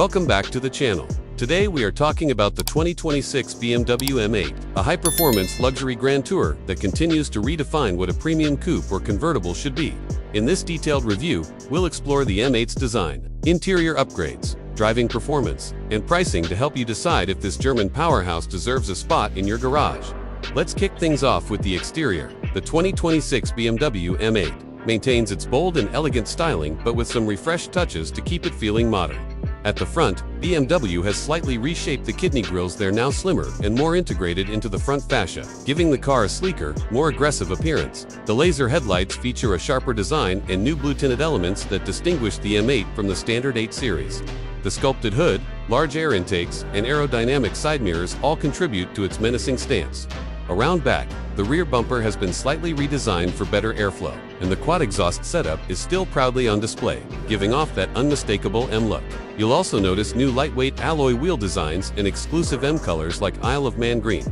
Welcome back to the channel. Today we are talking about the 2026 BMW M8, a high-performance luxury grand tour that continues to redefine what a premium coupe or convertible should be. In this detailed review, we'll explore the M8's design, interior upgrades, driving performance, and pricing to help you decide if this German powerhouse deserves a spot in your garage. Let's kick things off with the exterior. The 2026 BMW M8 maintains its bold and elegant styling, but with some refreshed touches to keep it feeling modern. At the front, BMW has slightly reshaped the kidney grills. They're now slimmer and more integrated into the front fascia, giving the car a sleeker, more aggressive appearance. The laser headlights feature a sharper design and new blue-tinted elements that distinguish the M8 from the standard 8 series. The sculpted hood, large air intakes, and aerodynamic side mirrors all contribute to its menacing stance. Around back, the rear bumper has been slightly redesigned for better airflow, and the quad exhaust setup is still proudly on display, giving off that unmistakable M look. You'll also notice new lightweight alloy wheel designs and exclusive M colors like Isle of Man green,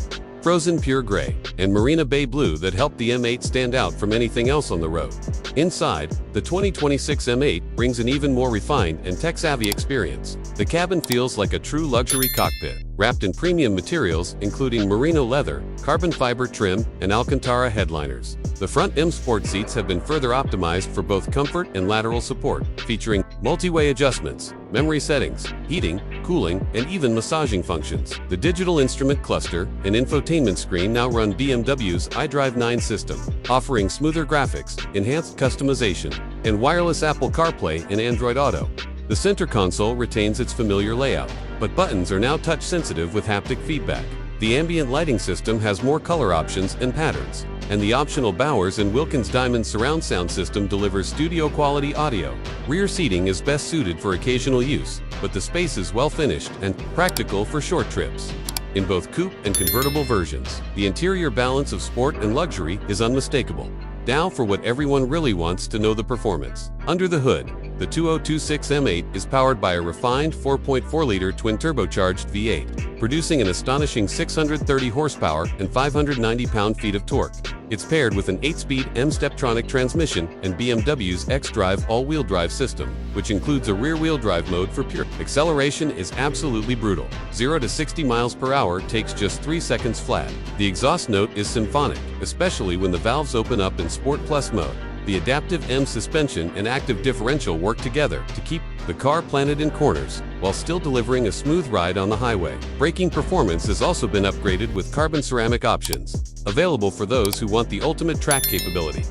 Frozen Pure Gray, and Marina Bay Blue that help the M8 stand out from anything else on the road. Inside, the 2026 M8 brings an even more refined and tech-savvy experience. The cabin feels like a true luxury cockpit, wrapped in premium materials including merino leather, carbon fiber trim, and Alcantara headliners. The front M Sport seats have been further optimized for both comfort and lateral support, featuring multi-way adjustments, memory settings, heating, cooling, and even massaging functions. The digital instrument cluster and infotainment screen now run BMW's iDrive 9 system, offering smoother graphics, enhanced customization, and wireless Apple CarPlay and Android Auto. The center console retains its familiar layout, but buttons are now touch-sensitive with haptic feedback. The ambient lighting system has more color options and patterns, and the optional Bowers & Wilkins Diamond surround sound system delivers studio-quality audio. Rear seating is best suited for occasional use, but the space is well-finished and practical for short trips. In both coupe and convertible versions, the interior balance of sport and luxury is unmistakable. Now for what everyone really wants to know: the performance. Under the hood, the 2026 M8 is powered by a refined 4.4-liter twin-turbocharged V8, producing an astonishing 630 horsepower and 590 pound-feet of torque. It's paired with an 8-speed M Steptronic transmission and BMW's xDrive all-wheel drive system, which includes a rear-wheel drive mode for pure. Acceleration is absolutely brutal. 0 to 60 miles per hour takes just 3 seconds flat. The exhaust note is symphonic, especially when the valves open up in Sport Plus mode. The adaptive M suspension and active differential work together to keep the car planted in corners, while still delivering a smooth ride on the highway. Braking performance has also been upgraded with carbon ceramic options, available for those who want the ultimate track capability.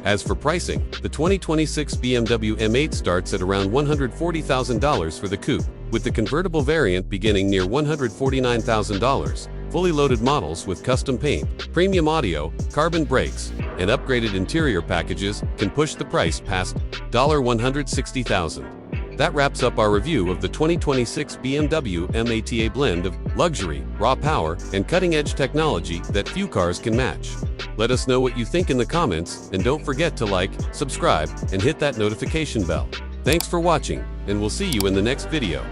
As for pricing, the 2026 BMW M8 starts at around $140,000 for the coupe, with the convertible variant beginning near $149,000. Fully loaded models with custom paint, premium audio, carbon brakes, and upgraded interior packages can push the price past $160,000. That wraps up our review of the 2026 BMW M8, a blend of luxury, raw power, and cutting-edge technology that few cars can match. Let us know what you think in the comments, and don't forget to like, subscribe, and hit that notification bell. Thanks for watching, and we'll see you in the next video.